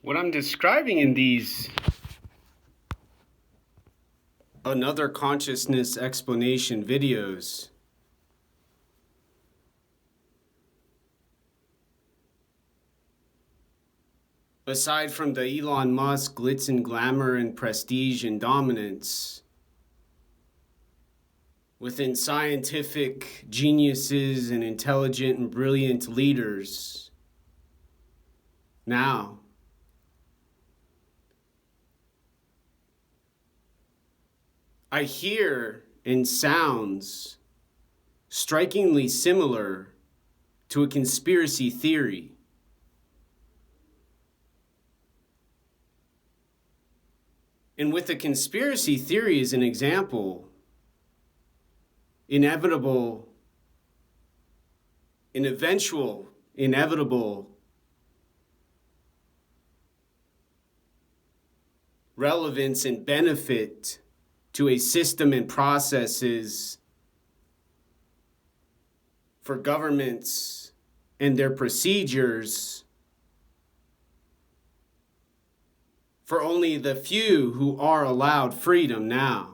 What I'm describing in these Another Consciousness Explanation videos aside from the Elon Musk glitz and glamour and prestige and dominance within scientific geniuses and intelligent and brilliant leaders, now I hear in sounds strikingly similar to a conspiracy theory. And with a conspiracy theory as an example, inevitable relevance and benefit to a system and processes for governments and their procedures for only the few who are allowed freedom now.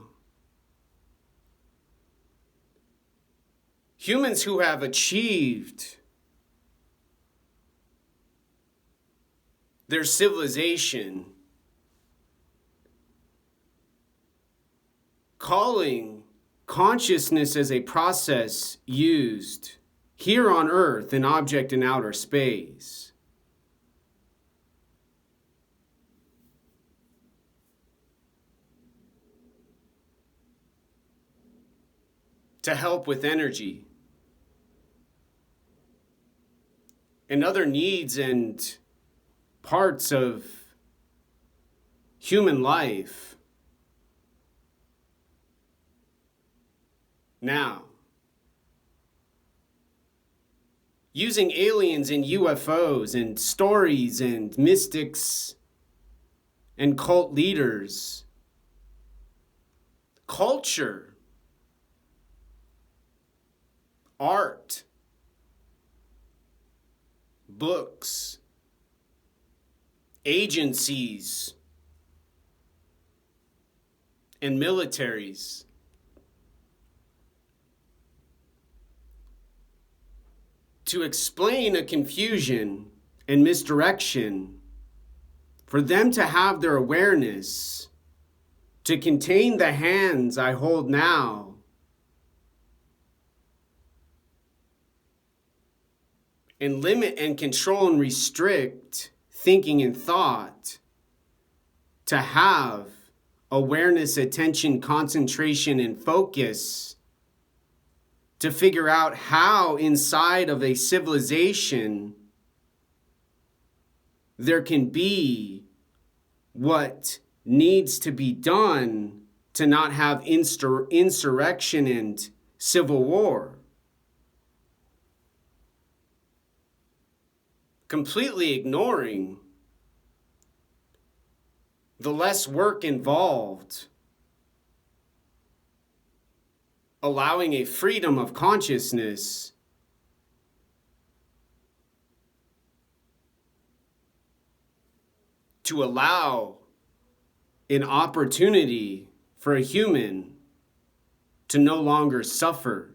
Humans who have achieved their civilization, calling consciousness as a process used here on Earth, an object in outer space, to help with energy and other needs and parts of human life. Now, using aliens and UFOs and stories and mystics and cult leaders, culture, art, books, agencies, and militaries to explain a confusion and misdirection, for them to have their awareness, to contain the hands I hold now, and limit and control and restrict thinking and thought, to have awareness, attention, concentration, and focus, to figure out how inside of a civilization there can be what needs to be done to not have insurrection and civil war. Completely ignoring the less work involved, allowing a freedom of consciousness to allow an opportunity for a human to no longer suffer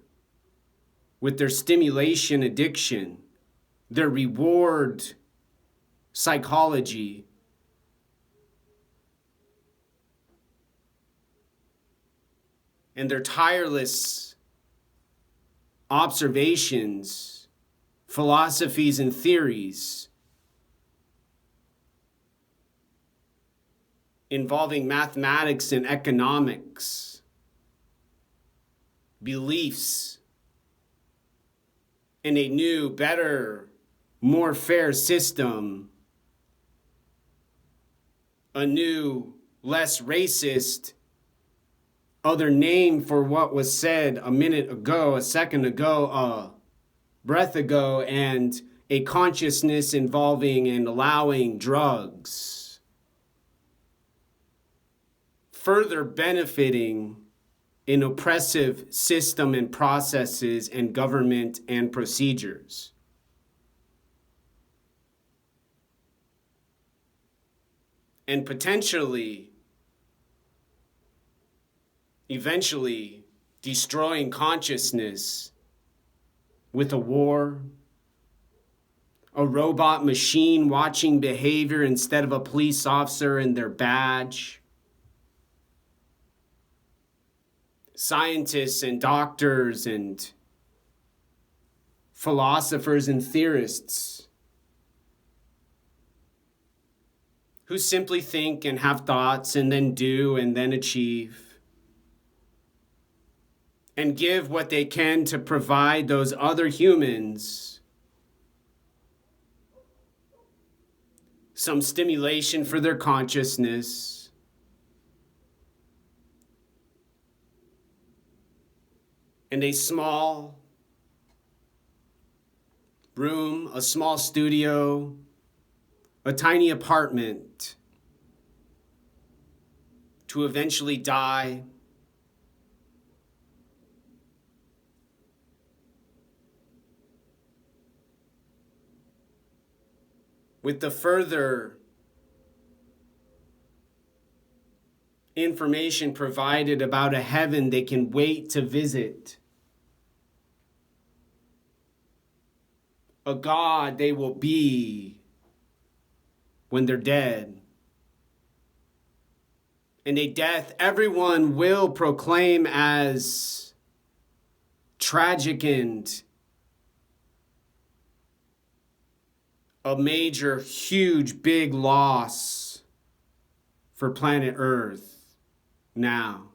with their stimulation addiction, their reward psychology, and their tireless observations, philosophies, and theories involving mathematics and economics, beliefs in a new, better, more fair system, a new, less racist, other name for what was said a minute ago, a second ago, a breath ago, and a consciousness involving and allowing drugs, further benefiting an oppressive system and processes and government and procedures. and potentially, eventually, destroying consciousness with a war, a robot machine watching behavior instead of a police officer and their badge, scientists and doctors and philosophers and theorists who simply think and have thoughts and then do and then achieve and give what they can to provide those other humans some stimulation for their consciousness, and a small room, a small studio, a tiny apartment to eventually die with the further information provided about a heaven they can wait to visit, a God they will be when they're dead, and a death everyone will proclaim as tragic and a major, huge, big loss for planet Earth now.